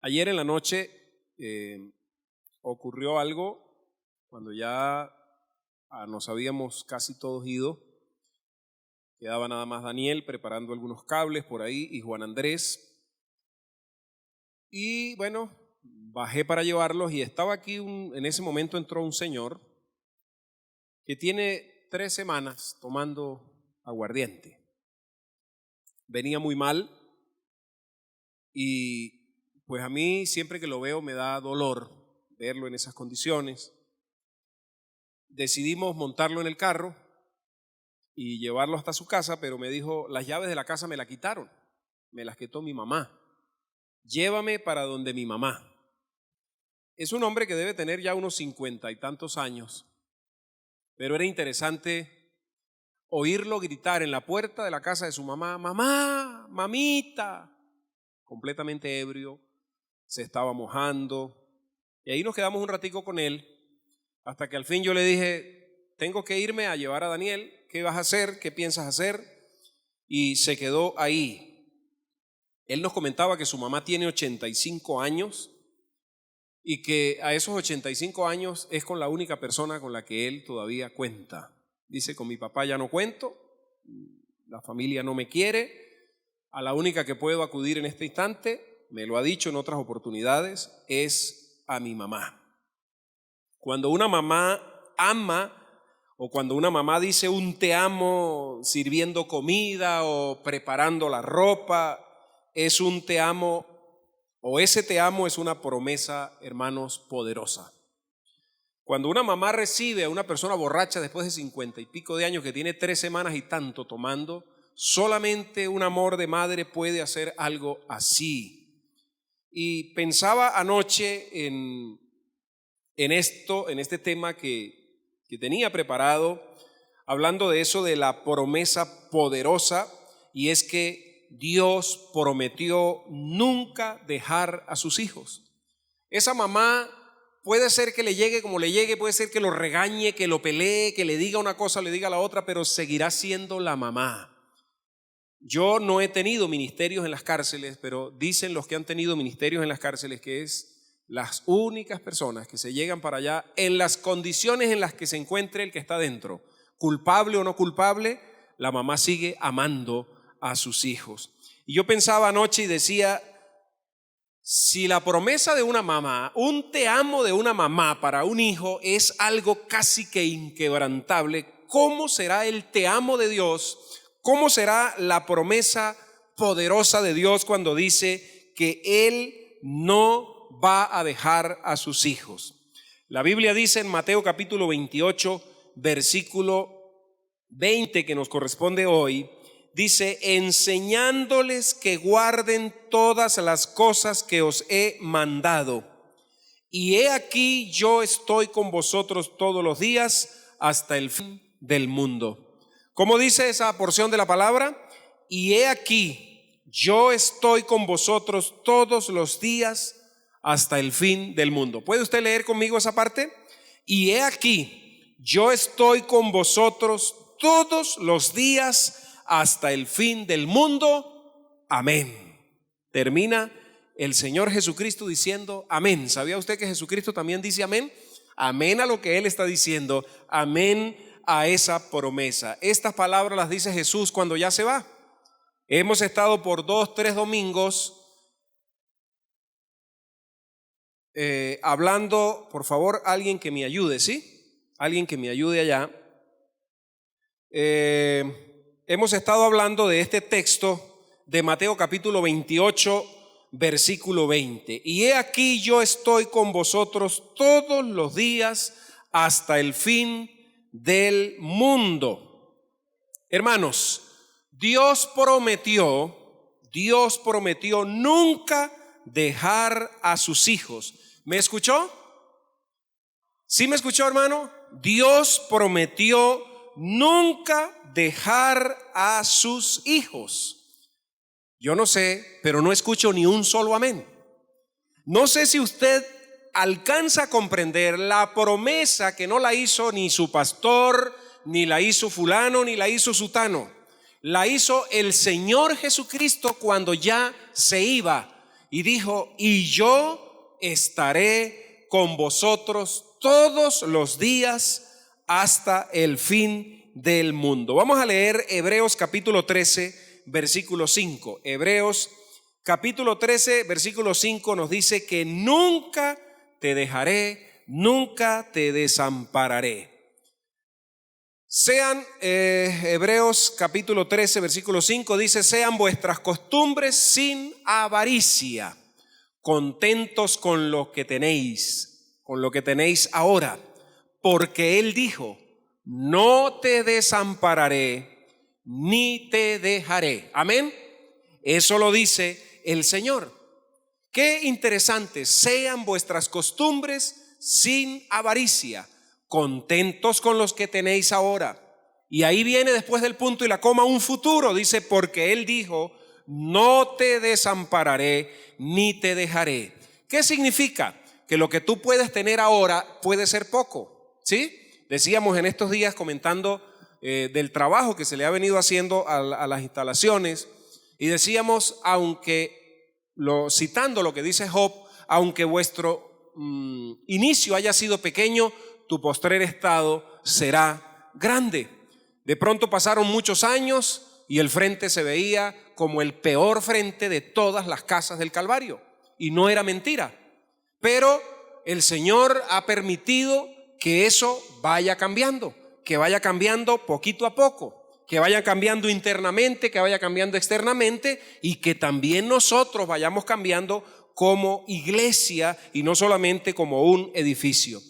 Ayer en la noche ocurrió algo cuando ya nos habíamos casi todos ido. Quedaba nada más Daniel preparando algunos cables por ahí y Juan Andrés. Y bueno, bajé para llevarlos y estaba aquí, en ese momento entró un señor que tiene 3 semanas tomando aguardiente. Venía muy mal y pues a mí siempre que lo veo me da dolor verlo en esas condiciones. Decidimos montarlo en el carro y llevarlo hasta su casa, pero me dijo, las llaves de la casa me las quitaron, me las quitó mi mamá. Llévame para donde mi mamá. Es un hombre que debe tener ya unos 50 y tantos años, pero era interesante oírlo gritar en la puerta de la casa de su mamá, mamá, mamita, completamente ebrio, se estaba mojando, y ahí nos quedamos un ratico con él, hasta que al fin yo le dije, tengo que irme a llevar a Daniel, ¿qué vas a hacer? ¿Qué piensas hacer? Y se quedó ahí. Él nos comentaba que su mamá tiene 85 años y que a esos 85 años es con la única persona con la que él todavía cuenta. Dice, con mi papá ya no cuento, la familia no me quiere, a la única que puedo acudir en este instante, me lo ha dicho en otras oportunidades, es a mi mamá. Cuando una mamá ama o cuando una mamá dice un te amo sirviendo comida o preparando la ropa, es un te amo o ese te amo es una promesa, hermanos, poderosa. Cuando una mamá recibe a una persona borracha después de 50 y pico de años que tiene 3 semanas y tanto tomando, solamente un amor de madre puede hacer algo así. Y pensaba anoche en este tema que tenía preparado, hablando de eso, de la promesa poderosa, y es que Dios prometió nunca dejar a sus hijos. Esa mamá puede ser que le llegue como le llegue, puede ser que lo regañe, que lo pelee, que le diga una cosa, le diga la otra, pero seguirá siendo la mamá. Yo no he tenido ministerios en las cárceles, pero dicen los que han tenido ministerios en las cárceles que es las únicas personas que se llegan para allá en las condiciones en las que se encuentre el que está dentro, culpable o no culpable, la mamá sigue amando a sus hijos. Y yo pensaba anoche y decía, si la promesa de una mamá, un te amo de una mamá para un hijo es algo casi que inquebrantable, ¿cómo será el te amo de Dios? ¿Cómo será la promesa poderosa de Dios cuando dice que Él no va a dejar a sus hijos? La Biblia dice en Mateo capítulo 28, versículo 20, que nos corresponde hoy, dice, enseñándoles que guarden todas las cosas que os he mandado. Y he aquí yo estoy con vosotros todos los días hasta el fin del mundo. ¿Cómo dice esa porción de la palabra? Y he aquí yo estoy con vosotros todos los días hasta el fin del mundo. ¿Puede usted leer conmigo esa parte? Y he aquí yo estoy con vosotros todos los días hasta el fin del mundo. Amén. Termina el Señor Jesucristo diciendo amén. ¿Sabía usted que Jesucristo también dice amén? Amén a lo que Él está diciendo. Amén a esa promesa. Estas palabras las dice Jesús cuando ya se va. Hemos estado por 2, 3 domingos hablando, por favor, alguien que me ayude, ¿sí? Alguien que me ayude allá. Hemos estado hablando de este texto de Mateo capítulo 28, versículo 20. Y he aquí yo estoy con vosotros todos los días hasta el fin del mundo. Hermanos, Dios prometió nunca dejar a sus hijos. ¿Me escuchó? ¿Sí me escuchó, hermano? Dios prometió nunca dejar a sus hijos. Yo no sé, pero no escucho ni un solo amén. No sé si usted alcanza a comprender la promesa que no la hizo ni su pastor, ni la hizo fulano, ni la hizo sutano. La hizo el Señor Jesucristo cuando ya se iba. y dijo: y yo estaré con vosotros todos los días hasta el fin del mundo. Vamos a leer Hebreos capítulo 13, versículo 5. Hebreos capítulo 13, versículo 5 nos dice que nunca te dejaré, nunca te desampararé. Sean, Hebreos capítulo 13, versículo 5 dice: sean vuestras costumbres sin avaricia, contentos con lo que tenéis ahora, porque Él dijo: no te desampararé ni te dejaré. Amén. Eso lo dice el Señor. Qué interesante. Sean vuestras costumbres sin avaricia, contentos con los que tenéis ahora. Y ahí viene después del punto y la coma un futuro. Dice: porque Él dijo: no te desampararé ni te dejaré. ¿Qué significa? Que lo que tú puedes tener ahora puede ser poco, ¿sí? Decíamos en estos días, comentando del trabajo que se le ha venido haciendo a las instalaciones, y decíamos, citando lo que dice Job: aunque vuestro inicio haya sido pequeño, tu postrer estado será grande. De pronto pasaron muchos años y el frente se veía como el peor frente de todas las casas del Calvario. Y no era mentira. Pero el Señor ha permitido que eso vaya cambiando, que vaya cambiando poquito a poco, que vaya cambiando internamente, que vaya cambiando externamente, y que también nosotros vayamos cambiando como iglesia y no solamente como un edificio.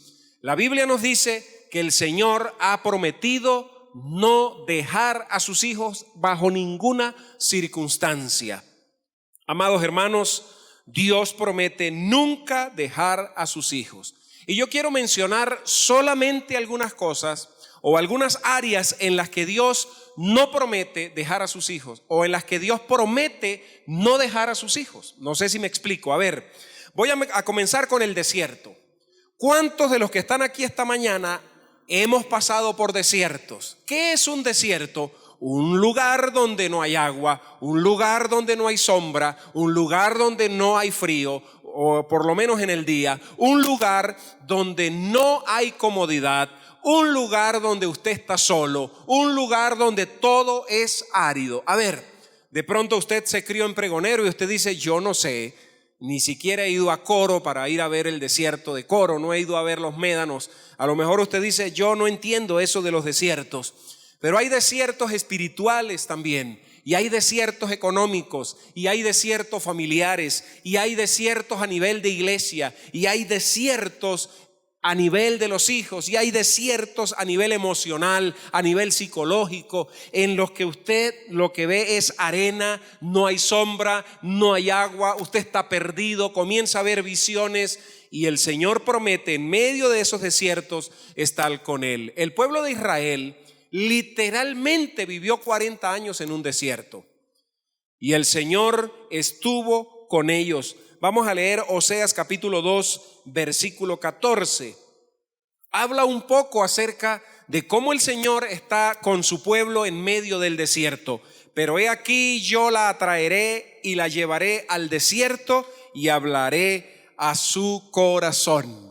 La Biblia nos dice que el Señor ha prometido no dejar a sus hijos bajo ninguna circunstancia. Amados hermanos, Dios promete nunca dejar a sus hijos. Y yo quiero mencionar solamente algunas cosas o algunas áreas en las que Dios no promete dejar a sus hijos, o en las que Dios promete no dejar a sus hijos. No sé si me explico. A ver, voy a comenzar con el desierto. ¿Cuántos de los que están aquí esta mañana hemos pasado por desiertos? ¿Qué es un desierto? Un lugar donde no hay agua, un lugar donde no hay sombra, un lugar donde no hay frío, o por lo menos en el día, un lugar donde no hay comodidad, un lugar donde usted está solo, un lugar donde todo es árido. A ver, de pronto usted se crió en Pregonero y usted dice: yo no sé, ni siquiera he ido a Coro para ir a ver el desierto de Coro, no he ido a ver los médanos. A lo mejor usted dice: yo no entiendo eso de los desiertos. Pero hay desiertos espirituales también, y hay desiertos económicos, y hay desiertos familiares, y hay desiertos a nivel de iglesia, y hay desiertos a nivel de los hijos, y hay desiertos a nivel emocional, a nivel psicológico, en los que usted lo que ve es arena, no hay sombra, no hay agua, usted está perdido, comienza a ver visiones, y el Señor promete en medio de esos desiertos estar con Él. El pueblo de Israel literalmente vivió 40 años en un desierto, y el Señor estuvo con ellos. Vamos a leer Oseas capítulo 2, versículo 14. Habla un poco acerca de cómo el Señor está con su pueblo en medio del desierto. Pero he aquí, yo la atraeré y la llevaré al desierto y hablaré a su corazón.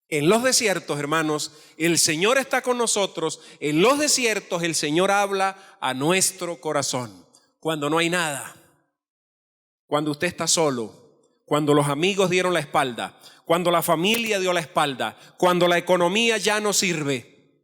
En los desiertos, hermanos, el Señor está con nosotros. En los desiertos el Señor habla a nuestro corazón. Cuando no hay nada, cuando usted está solo, cuando los amigos dieron la espalda, cuando la familia dio la espalda, cuando la economía ya no sirve,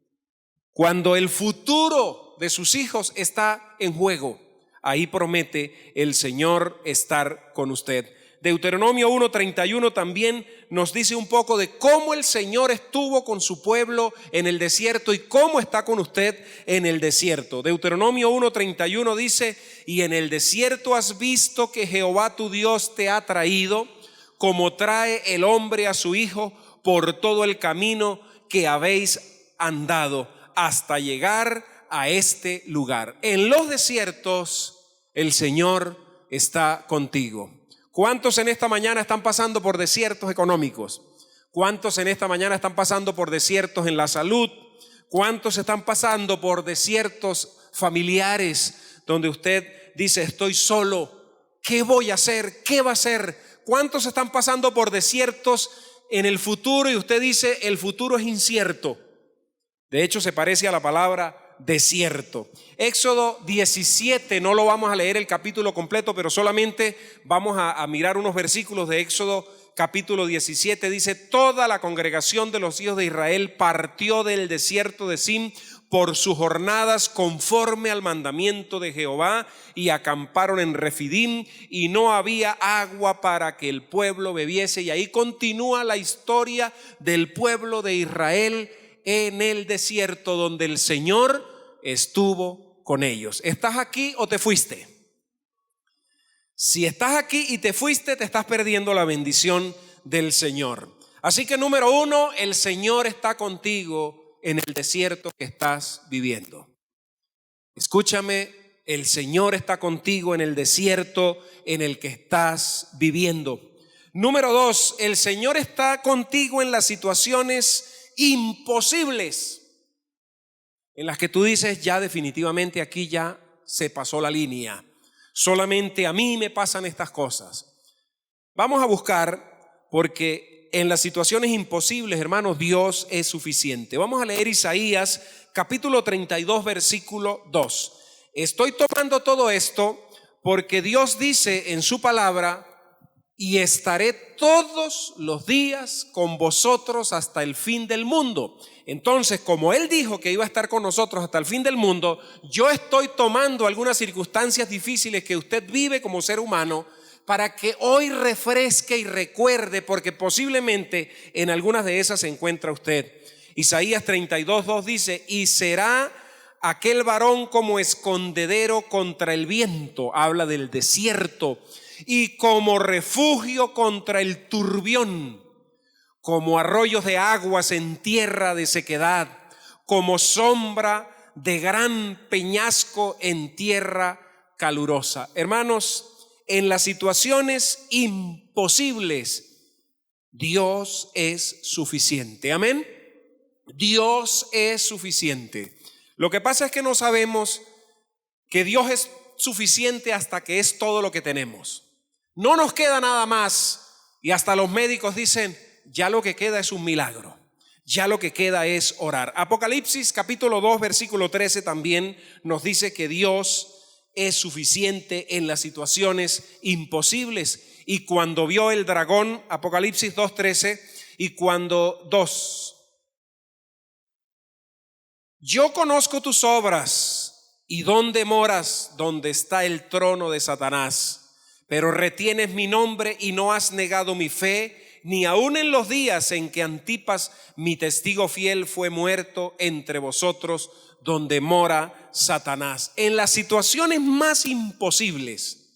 cuando el futuro de sus hijos está en juego, ahí promete el Señor estar con usted. Deuteronomio 1:31 también nos dice un poco de cómo el Señor estuvo con su pueblo en el desierto y cómo está con usted en el desierto. Deuteronomio 1:31 dice: y en el desierto has visto que Jehová tu Dios te ha traído, como trae el hombre a su hijo, por todo el camino que habéis andado, hasta llegar a este lugar. En los desiertos el Señor está contigo. ¿Cuántos en esta mañana están pasando por desiertos económicos? ¿Cuántos en esta mañana están pasando por desiertos en la salud? ¿Cuántos están pasando por desiertos familiares donde usted dice: estoy solo, ¿Qué voy a hacer? ¿Qué va a hacer? ¿Cuántos están pasando por desiertos en el futuro y usted dice, el futuro es incierto? De hecho, se parece a la palabra desierto. Éxodo 17, no lo vamos a leer el capítulo completo, pero solamente vamos a mirar unos versículos de Éxodo capítulo 17. Dice, toda la congregación de los hijos de Israel partió del desierto de Sin por sus jornadas conforme al mandamiento de Jehová y acamparon en Refidim y no había agua para que el pueblo bebiese. Y ahí continúa la historia del pueblo de Israel en el desierto donde el Señor estuvo con ellos. ¿Estás aquí o te fuiste? Si estás aquí y te fuiste, te estás perdiendo la bendición del Señor. Así que número uno, el Señor está contigo en el desierto que estás viviendo. Escúchame, el Señor está contigo en el desierto en el que estás viviendo. Número dos, el Señor está contigo en las situaciones imposibles, en las que tú dices, ya definitivamente aquí ya se pasó la línea. Solamente a mí me pasan estas cosas. Vamos a buscar, porque en las situaciones imposibles, hermanos, Dios es suficiente. Vamos a leer Isaías capítulo 32, versículo 2. Estoy tomando todo esto porque Dios dice en su palabra, y estaré todos los días con vosotros hasta el fin del mundo. Entonces, como Él dijo que iba a estar con nosotros hasta el fin del mundo, yo estoy tomando algunas circunstancias difíciles que usted vive como ser humano para que hoy refresque y recuerde, porque posiblemente en algunas de esas se encuentra usted. Isaías 32:2 dice, y será aquel varón como escondedero contra el viento, habla del desierto, y como refugio contra el turbión, como arroyos de aguas en tierra de sequedad, como sombra de gran peñasco en tierra calurosa. Hermanos, en las situaciones imposibles, Dios es suficiente. Amén. Dios es suficiente. Lo que pasa es que no sabemos que Dios es suficiente hasta que es todo lo que tenemos. No nos queda nada más y hasta los médicos dicen, ya lo que queda es un milagro, ya lo que queda es orar. Apocalipsis capítulo 2 versículo 13 también nos dice que Dios es suficiente en las situaciones imposibles. Y cuando vio el dragón, Apocalipsis 2:13, y cuando yo conozco tus obras y dónde moras, donde está el trono de Satanás. Pero retienes mi nombre y no has negado mi fe, ni aun en los días en que Antipas, mi testigo fiel, fue muerto entre vosotros, donde mora Satanás. En las situaciones más imposibles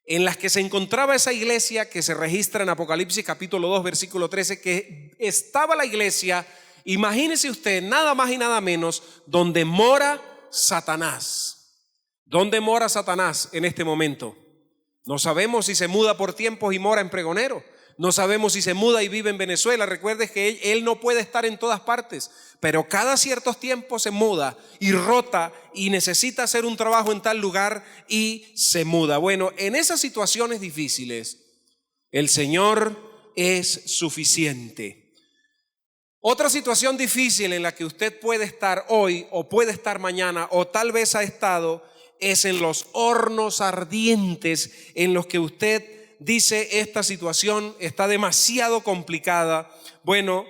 en las que se encontraba esa iglesia que se registra en Apocalipsis capítulo 2 versículo 13, que estaba la iglesia, imagínese usted, nada más y nada menos, donde mora Satanás. ¿Dónde mora Satanás en este momento? No sabemos si se muda por tiempos y mora en Pregonero. No sabemos si se muda y vive en Venezuela. Recuerde que él no puede estar en todas partes, pero cada ciertos tiempos se muda y rota y necesita hacer un trabajo en tal lugar y se muda. Bueno, en esas situaciones difíciles, el Señor es suficiente. Otra situación difícil en la que usted puede estar hoy o puede estar mañana o tal vez ha estado es en los hornos ardientes en los que usted dice esta situación está demasiado complicada. Bueno,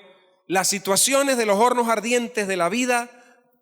las situaciones de los hornos ardientes de la vida,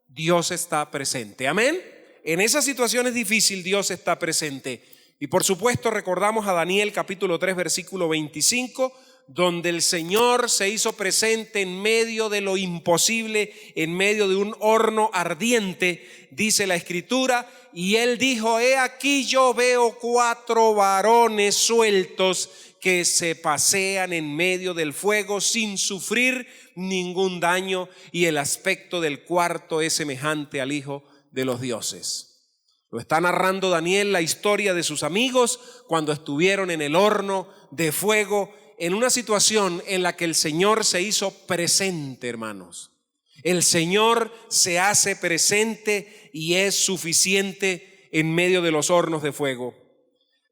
Dios está presente. Amén. En esas situaciones difíciles Dios está presente. Y por supuesto recordamos a Daniel capítulo 3 versículo 25, donde el Señor se hizo presente en medio de lo imposible, en medio de un horno ardiente, dice la Escritura, y Él dijo, he aquí yo veo 4 varones sueltos que se pasean en medio del fuego sin sufrir ningún daño, y el aspecto del cuarto es semejante al Hijo de los dioses. Lo está narrando Daniel, la historia de sus amigos cuando estuvieron en el horno de fuego, en una situación en la que el Señor se hizo presente, hermanos. El Señor se hace presente y es suficiente en medio de los hornos de fuego.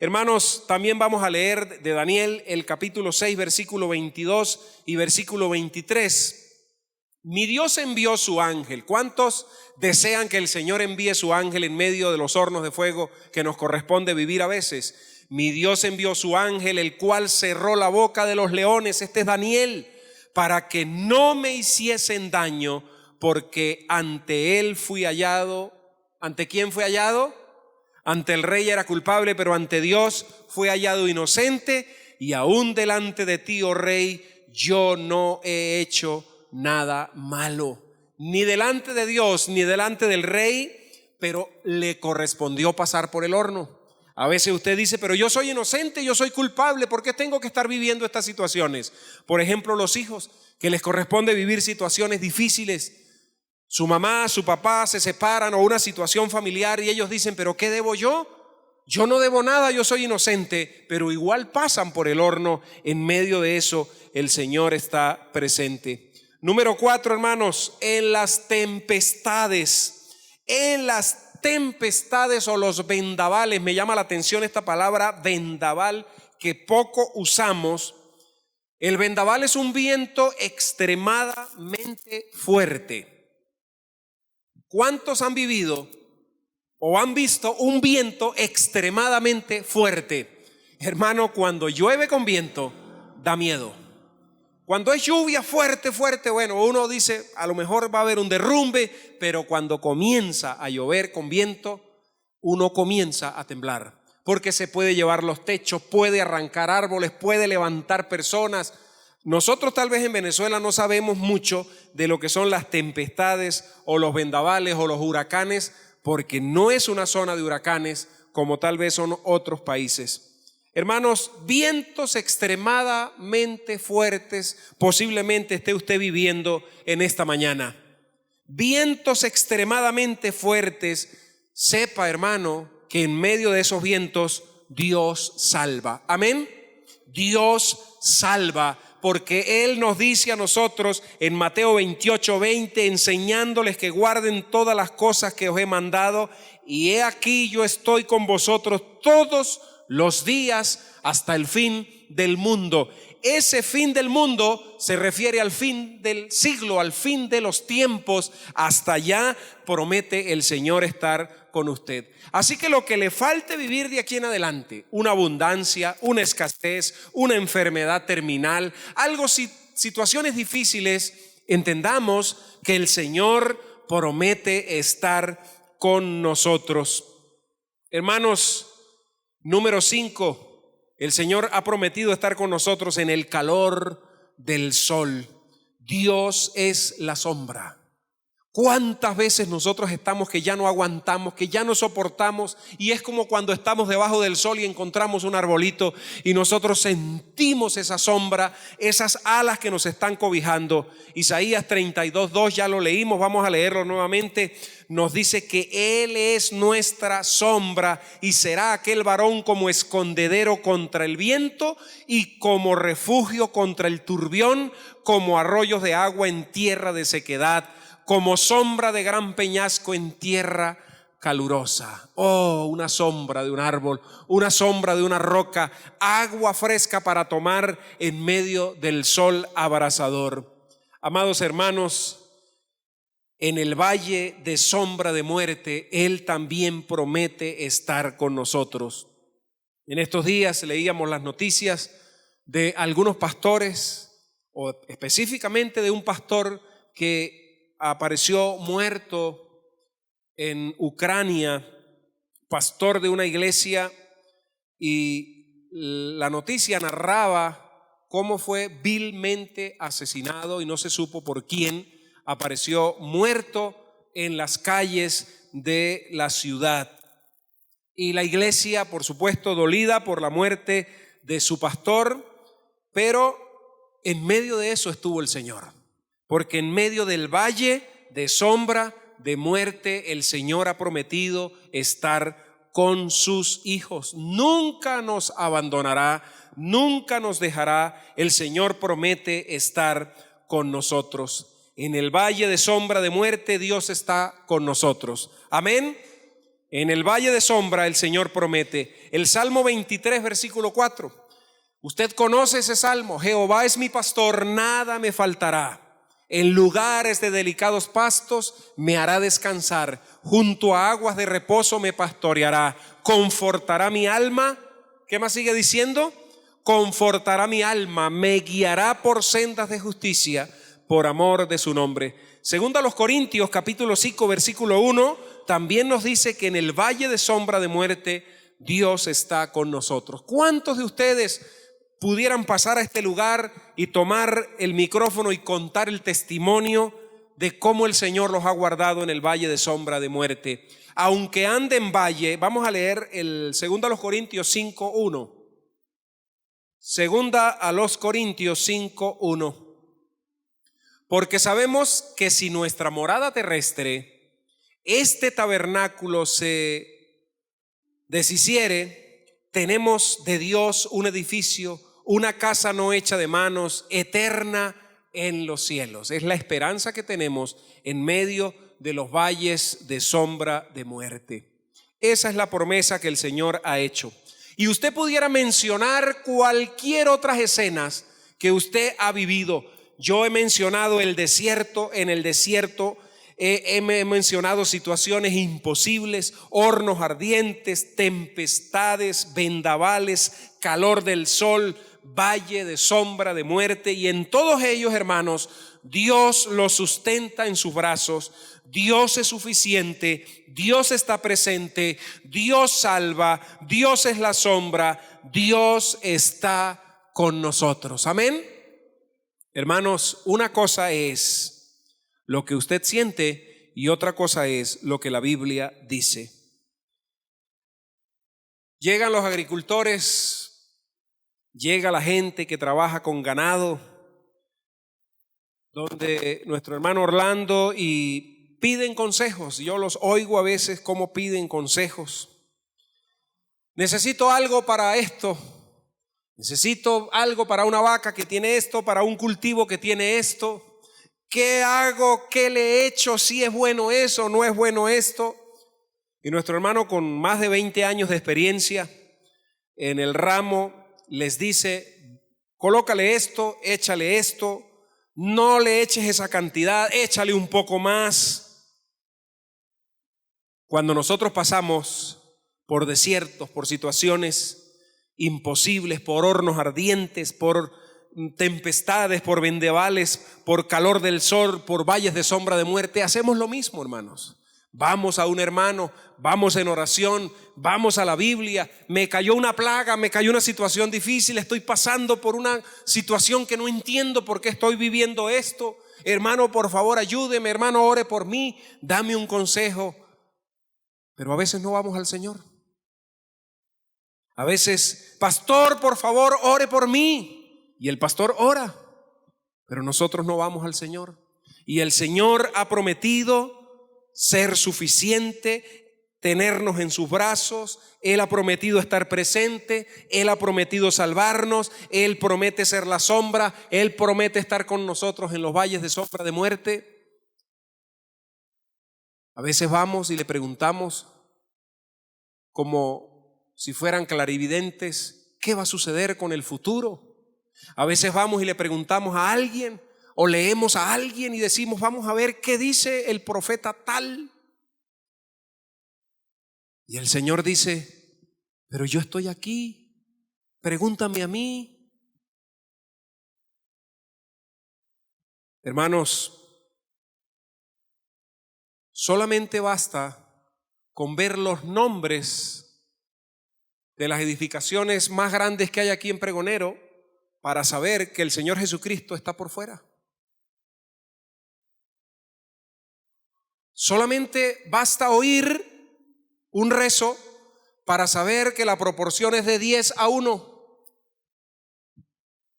Hermanos, también vamos a leer de Daniel el capítulo 6, versículo 22 y versículo 23. Mi Dios envió su ángel. ¿Cuántos desean que el Señor envíe su ángel en medio de los hornos de fuego que nos corresponde vivir a veces? Mi Dios envió su ángel, el cual cerró la boca de los leones. Este es Daniel, para que no me hiciesen daño, porque ante él fui hallado. ¿Ante quién fui hallado? Ante el rey era culpable, pero ante Dios fue hallado inocente, y aún delante de ti, oh rey, yo no he hecho nada malo, ni delante de Dios, ni delante del rey, pero le correspondió pasar por el horno. A veces usted dice, pero yo soy inocente, yo soy culpable, ¿por qué tengo que estar viviendo estas situaciones? Por ejemplo, los hijos, que les corresponde vivir situaciones difíciles. Su mamá, su papá se separan, o una situación familiar, y ellos dicen, ¿pero qué debo yo? Yo no debo nada, yo soy inocente, pero igual pasan por el horno. En medio de eso, el Señor está presente. Número 4, hermanos, en las tempestades o los vendavales. Me llama la atención esta palabra vendaval, que poco usamos. El vendaval es un viento extremadamente fuerte. ¿Cuántos han vivido o han visto un viento extremadamente fuerte? Hermano, cuando llueve con viento, da miedo. Cuando es lluvia fuerte, bueno, uno dice, a lo mejor va a haber un derrumbe, pero cuando comienza a llover con viento, uno comienza a temblar, porque se puede llevar los techos, puede arrancar árboles, puede levantar personas. Nosotros tal vez en Venezuela no sabemos mucho de lo que son las tempestades o los vendavales o los huracanes, porque no es una zona de huracanes como tal vez son otros países. Hermanos, vientos extremadamente fuertes posiblemente esté usted viviendo en esta mañana. Vientos extremadamente fuertes. Sepa, hermano, que en medio de esos vientos Dios salva. Amén. Dios salva, porque Él nos dice a nosotros en Mateo 28:20, enseñándoles que guarden todas las cosas que os he mandado, y he aquí yo estoy con vosotros todos los días hasta el fin del mundo. Ese fin del mundo se refiere al fin del siglo, al fin de los tiempos. Hasta allá promete el Señor estar con usted. Así que lo que le falte vivir de aquí en adelante, una abundancia, una escasez, una enfermedad terminal, situaciones difíciles, entendamos que el Señor promete estar con nosotros. Hermanos, número 5, el Señor ha prometido estar con nosotros en el calor del sol. Dios es la sombra. ¿Cuántas veces nosotros estamos que ya no aguantamos, que ya no soportamos? Y es como cuando estamos debajo del sol y encontramos un arbolito y nosotros sentimos esa sombra, esas alas que nos están cobijando. Isaías 32:2, ya lo leímos, vamos a leerlo nuevamente. Nos dice que Él es nuestra sombra y será aquel varón como escondedero contra el viento y como refugio contra el turbión, como arroyos de agua en tierra de sequedad, como sombra de gran peñasco en tierra calurosa. Oh, una sombra de un árbol, una sombra de una roca, agua fresca para tomar en medio del sol abrasador. Amados hermanos, en el valle de sombra de muerte, Él también promete estar con nosotros. En estos días leíamos las noticias de algunos pastores, o específicamente de un pastor que apareció muerto en Ucrania, pastor de una iglesia, y la noticia narraba cómo fue vilmente asesinado y no se supo por quién. Apareció muerto en las calles de la ciudad. Y la iglesia, por supuesto, dolida por la muerte de su pastor, pero en medio de eso estuvo el Señor. Porque en medio del valle de sombra de muerte, el Señor ha prometido estar con sus hijos. Nunca nos abandonará, nunca nos dejará. El Señor promete estar con nosotros. En el valle de sombra de muerte, Dios está con nosotros. Amén. En el valle de sombra el Señor promete. El Salmo 23, versículo 4. Usted conoce ese salmo. Jehová es mi pastor, nada me faltará. En lugares de delicados pastos me hará descansar. Junto a aguas de reposo me pastoreará. Confortará mi alma. ¿Qué más sigue diciendo? Confortará mi alma, me guiará por sendas de justicia por amor de su nombre. Segundo a los Corintios, capítulo 5, versículo 1, también nos dice que en el valle de sombra de muerte Dios está con nosotros. ¿Cuántos de ustedes pudieran pasar a este lugar y tomar el micrófono y contar el testimonio de cómo el Señor los ha guardado en el valle de sombra de muerte? Aunque ande en valle, vamos a leer el segundo a los Corintios 5, 1. Segunda a los Corintios 5, 1. Porque sabemos que si nuestra morada terrestre, este tabernáculo, se deshiciere, tenemos de Dios un edificio, una casa no hecha de manos, eterna en los cielos. Es la esperanza que tenemos en medio de los valles de sombra de muerte. Esa es la promesa que el Señor ha hecho. Y usted pudiera mencionar cualquier otras escenas que usted ha vivido. Yo he mencionado el desierto. En el desierto he mencionado situaciones imposibles, hornos ardientes, tempestades, vendavales, calor del sol, valle de sombra de muerte. Y en todos ellos, hermanos, Dios los sustenta en sus brazos. Dios es suficiente, Dios está presente, Dios salva, Dios es la sombra, Dios está con nosotros. Amén. Hermanos, una cosa es lo que usted siente y otra cosa es lo que la Biblia dice. Llegan los agricultores, llega la gente que trabaja con ganado, donde nuestro hermano Orlando, y piden consejos. Yo los oigo a veces cómo piden consejos. Necesito algo para esto. Necesito algo para una vaca que tiene esto, para un cultivo que tiene esto. ¿Qué hago? ¿Qué le he hecho? ¿Si es bueno eso? ¿No es bueno esto? Y nuestro hermano, con más de 20 años de experiencia en el ramo, les dice: colócale esto, échale esto, no le eches esa cantidad, échale un poco más. Cuando nosotros pasamos por desiertos, por situaciones imposibles, por hornos ardientes, por tempestades, por vendavales, por calor del sol, por valles de sombra de muerte, hacemos lo mismo, hermanos. Vamos a un hermano, vamos en oración, vamos a la Biblia. Me cayó una plaga, me cayó una situación difícil, estoy pasando por una situación que no entiendo por qué estoy viviendo esto. Hermano, por favor, ayúdeme, hermano, ore por mí, dame un consejo. Pero a veces no vamos al Señor. A veces: pastor, por favor, ore por mí. Y el pastor ora, pero nosotros no vamos al Señor. Y el Señor ha prometido ser suficiente, tenernos en sus brazos. Él ha prometido estar presente, Él ha prometido salvarnos, Él promete ser la sombra, Él promete estar con nosotros en los valles de sombra de muerte. A veces vamos y le preguntamos, como si fueran clarividentes, ¿qué va a suceder con el futuro? A veces vamos y le preguntamos a alguien, o leemos a alguien y decimos: vamos a ver qué dice el profeta tal. Y el Señor dice: pero yo estoy aquí, pregúntame a mí. Hermanos, solamente basta con ver los nombres de las edificaciones más grandes que hay aquí en Pregonero para saber que el Señor Jesucristo está por fuera. Solamente basta oír un rezo para saber que la proporción es de 10 a 1.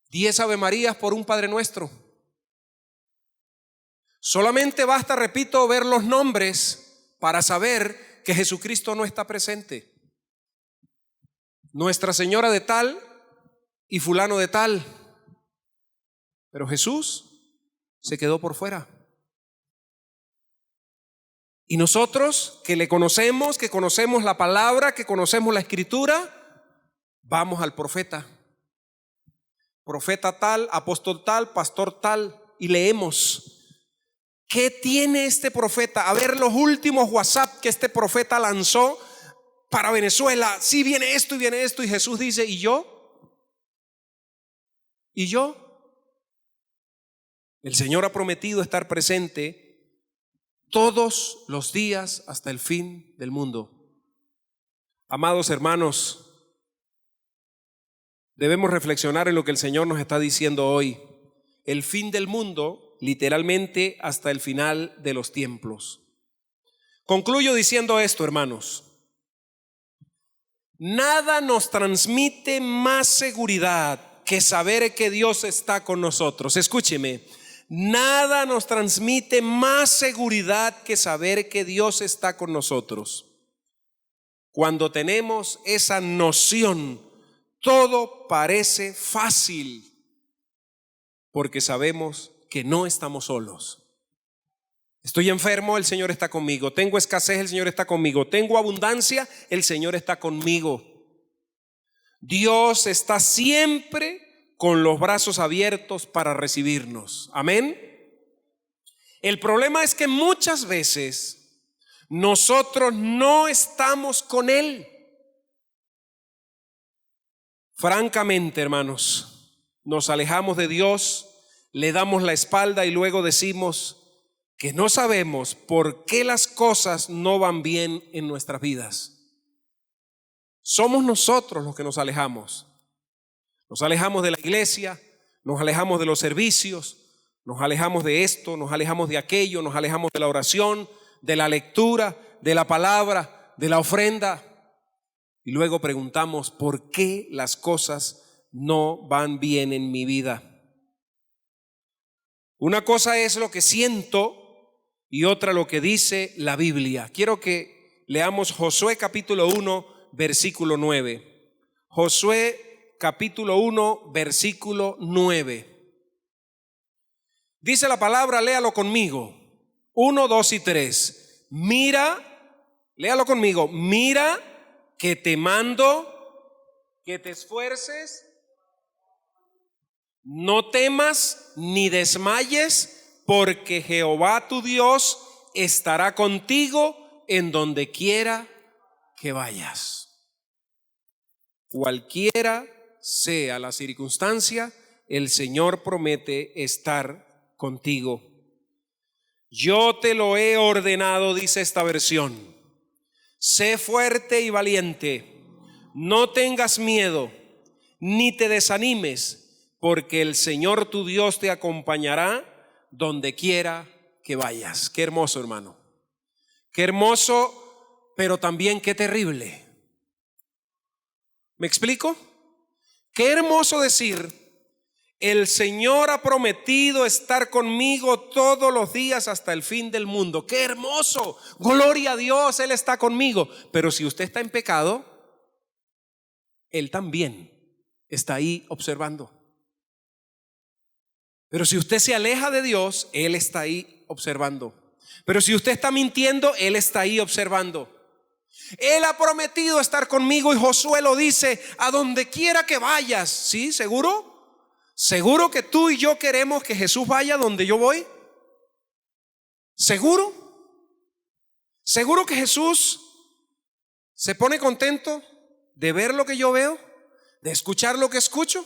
10 Ave Marías por un Padre Nuestro. Solamente basta, repito, ver los nombres para saber que Jesucristo no está presente. Nuestra Señora de tal y fulano de tal. Pero Jesús se quedó por fuera. Y nosotros que le conocemos, que conocemos la palabra, que conocemos la escritura, vamos al profeta. Profeta tal, apóstol tal, pastor tal, y leemos. ¿Qué tiene este profeta? A ver los últimos WhatsApp que este profeta lanzó para Venezuela. Sí, viene esto y viene esto. Y Jesús dice, ¿y yo? ¿Y yo? El Señor ha prometido estar presente todos los días hasta el fin del mundo. Amados hermanos, debemos reflexionar en lo que el Señor nos está diciendo hoy. El fin del mundo, literalmente hasta el final de los tiempos. Concluyo diciendo esto, hermanos. Nada nos transmite más seguridad que saber que Dios está con nosotros. Escúcheme. Nada nos transmite más seguridad que saber que Dios está con nosotros. Cuando tenemos esa noción, todo parece fácil, porque sabemos que no estamos solos. Estoy enfermo, el Señor está conmigo. Tengo escasez, el Señor está conmigo. Tengo abundancia, el Señor está conmigo. Dios está siempre con los brazos abiertos para recibirnos. Amén. El problema es que muchas veces nosotros no estamos con Él. Francamente, hermanos, nos alejamos de Dios, le damos la espalda y luego decimos que no sabemos por qué las cosas no van bien en nuestras vidas. Somos nosotros los que nos alejamos. Nos alejamos de la iglesia, nos alejamos de los servicios, nos alejamos de esto, nos alejamos de aquello, nos alejamos de la oración, de la lectura, de la palabra, de la ofrenda. Y luego preguntamos, ¿por qué las cosas no van bien en mi vida? Una cosa es lo que siento y otra lo que dice la Biblia. Quiero que leamos Josué capítulo 1, versículo 9. Josué capítulo 1, versículo 9. Dice la palabra, léalo conmigo. 1, 2 y 3. Mira, léalo conmigo. Mira que te mando que te esfuerces, no temas ni desmayes, porque Jehová tu Dios estará contigo en donde quiera que vayas. Cualquiera sea la circunstancia, el Señor promete estar contigo. Yo te lo he ordenado, dice esta versión. Sé fuerte y valiente, no tengas miedo, ni te desanimes, porque el Señor tu Dios te acompañará donde quiera que vayas. Qué hermoso, hermano. Qué hermoso, pero también qué terrible. ¿Me explico? Qué hermoso decir, el Señor ha prometido estar conmigo todos los días hasta el fin del mundo. Qué hermoso, gloria a Dios, Él está conmigo. Pero si usted está en pecado, Él también está ahí observando. Pero si usted se aleja de Dios, Él está ahí observando. Pero si usted está mintiendo, Él está ahí observando. Él ha prometido estar conmigo y Josué lo dice, a donde quiera que vayas. ¿Sí? ¿Seguro? ¿Seguro que tú y yo queremos que Jesús vaya donde yo voy? ¿Seguro? ¿Seguro que Jesús se pone contento de ver lo que yo veo, de escuchar lo que escucho,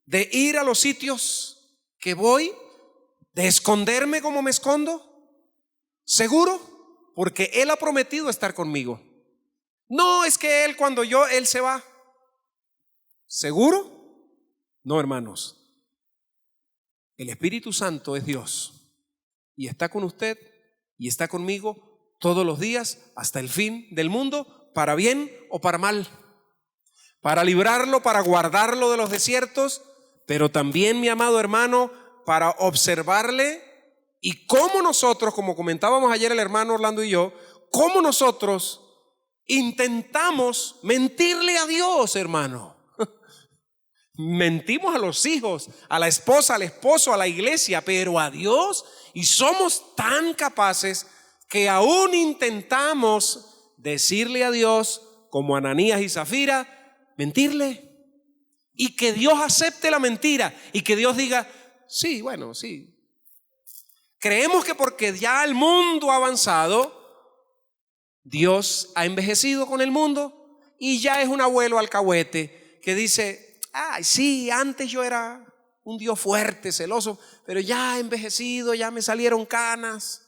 de ir a los sitios que voy, de esconderme como me escondo? ¿Seguro? Porque Él ha prometido estar conmigo. No es que Él cuando Él se va. ¿Seguro? No, hermanos. El Espíritu Santo es Dios y está con usted y está conmigo todos los días hasta el fin del mundo, para bien o para mal, para librarlo, para guardarlo de los desiertos, pero también, mi amado hermano, para observarle. Y cómo nosotros, como comentábamos ayer el hermano Orlando y yo, cómo nosotros intentamos mentirle a Dios, hermano. Mentimos a los hijos, a la esposa, al esposo, a la iglesia, pero a Dios. Y somos tan capaces que aún intentamos decirle a Dios, como Ananías y Zafira, mentirle. Y que Dios acepte la mentira y que Dios diga, sí, bueno, sí. Creemos que porque ya el mundo ha avanzado, Dios ha envejecido con el mundo y ya es un abuelo alcahuete que dice, ay, sí, antes yo era un Dios fuerte, celoso, pero ya he envejecido, ya me salieron canas.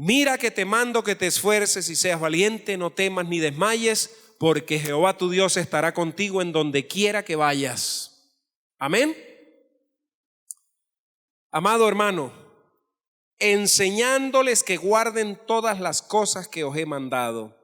Mira que te mando que te esfuerces y seas valiente, no temas ni desmayes, porque Jehová tu Dios estará contigo en donde quiera que vayas. Amén. Amado hermano, enseñándoles que guarden todas las cosas que os he mandado.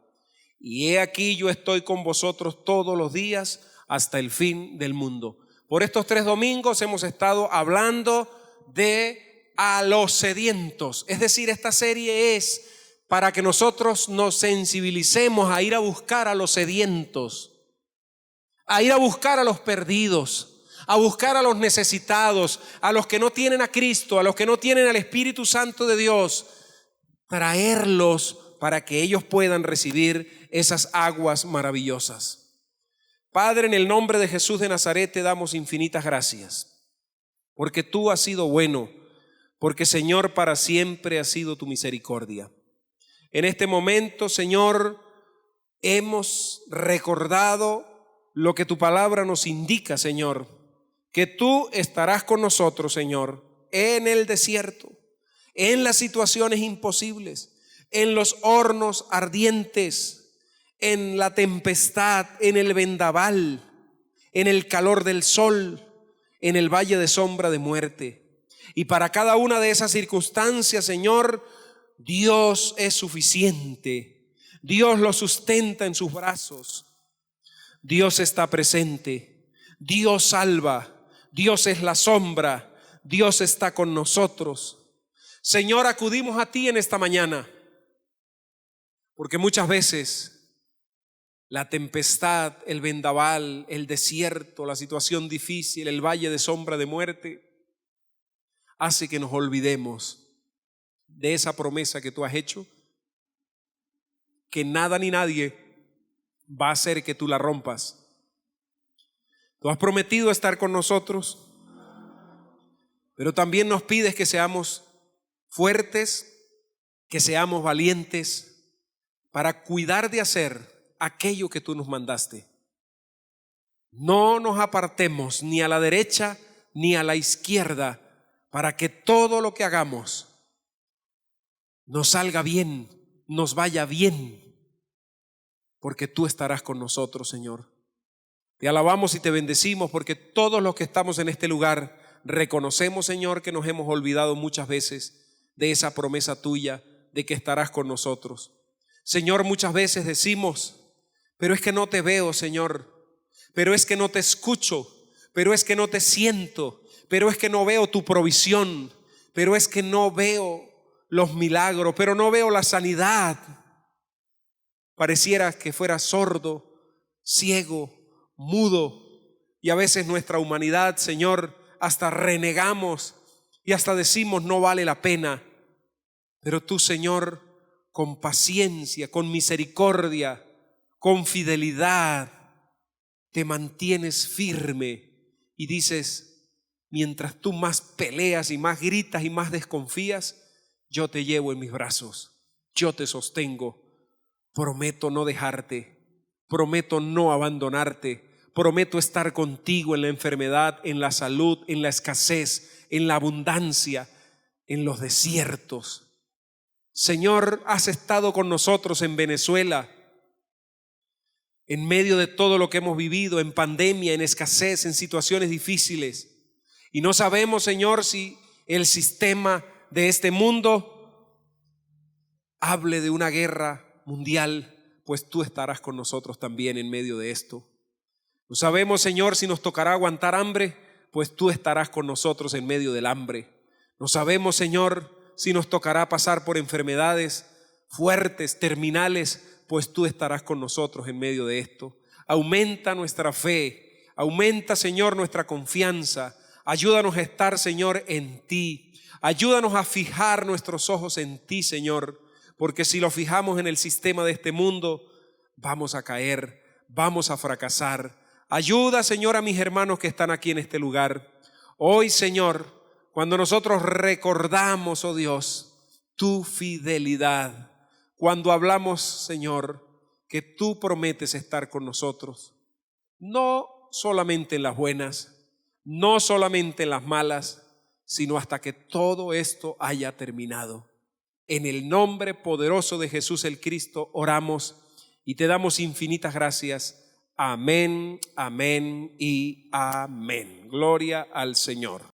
Y he aquí yo estoy con vosotros todos los días hasta el fin del mundo. Por estos 3 domingos hemos estado hablando de a los sedientos. Es decir, esta serie es para que nosotros nos sensibilicemos a ir a buscar a los sedientos, a ir a buscar a los perdidos, a buscar a los necesitados, a los que no tienen a Cristo, a los que no tienen al Espíritu Santo de Dios, traerlos para que ellos puedan recibir esas aguas maravillosas. Padre, en el nombre de Jesús de Nazaret te damos infinitas gracias, porque tú has sido bueno, porque Señor, para siempre ha sido tu misericordia. En este momento, Señor, hemos recordado lo que tu palabra nos indica, Señor, que tú estarás con nosotros, Señor, en el desierto, en las situaciones imposibles, en los hornos ardientes, en la tempestad, en el vendaval, en el calor del sol, en el valle de sombra de muerte. Y para cada una de esas circunstancias, Señor, Dios es suficiente. Dios lo sustenta en sus brazos. Dios está presente. Dios salva. Dios es la sombra. Dios está con nosotros. Señor, acudimos a ti en esta mañana, porque muchas veces la tempestad, el vendaval, el desierto, la situación difícil, el valle de sombra de muerte, hace que nos olvidemos de esa promesa que tú has hecho, que nada ni nadie va a hacer que tú la rompas. Tú has prometido estar con nosotros, pero también nos pides que seamos fuertes, que seamos valientes para cuidar de hacer aquello que tú nos mandaste. No nos apartemos ni a la derecha ni a la izquierda, para que todo lo que hagamos nos salga bien, nos vaya bien, porque tú estarás con nosotros, Señor. Te alabamos y te bendecimos, porque todos los que estamos en este lugar reconocemos, Señor, que nos hemos olvidado muchas veces de esa promesa tuya, de que estarás con nosotros. Señor, muchas veces decimos, pero es que no te veo, Señor, pero es que no te escucho, pero es que no te siento, pero es que no veo tu provisión, pero es que no veo los milagros, pero no veo la sanidad. Pareciera que fuera sordo, ciego, mudo, y a veces nuestra humanidad, Señor, hasta renegamos y hasta decimos no vale la pena. Pero tú, Señor, con paciencia, con misericordia, con fidelidad, te mantienes firme y dices, mientras tú más peleas y más gritas y más desconfías, yo te llevo en mis brazos, yo te sostengo, prometo no dejarte, prometo no abandonarte, prometo estar contigo en la enfermedad, en la salud, en la escasez, en la abundancia, en los desiertos. Señor, has estado con nosotros en Venezuela, en medio de todo lo que hemos vivido, en pandemia, en escasez, en situaciones difíciles. Y no sabemos, Señor, si el sistema de este mundo hable de una guerra mundial, pues tú estarás con nosotros también en medio de esto. No sabemos, Señor, si nos tocará aguantar hambre, pues tú estarás con nosotros en medio del hambre. No sabemos, Señor, si nos tocará pasar por enfermedades fuertes, terminales, pues tú estarás con nosotros en medio de esto. Aumenta nuestra fe, aumenta, Señor, nuestra confianza. Ayúdanos a estar, Señor, en ti. Ayúdanos a fijar nuestros ojos en ti, Señor, porque si lo fijamos en el sistema de este mundo, vamos a caer, vamos a fracasar. Ayuda, Señor, a mis hermanos que están aquí en este lugar. Hoy, Señor, cuando nosotros recordamos, oh Dios, tu fidelidad, cuando hablamos, Señor, que tú prometes estar con nosotros, no solamente en las buenas, no solamente en las malas, sino hasta que todo esto haya terminado. En el nombre poderoso de Jesús el Cristo oramos y te damos infinitas gracias. Amén, amén y amén. Gloria al Señor.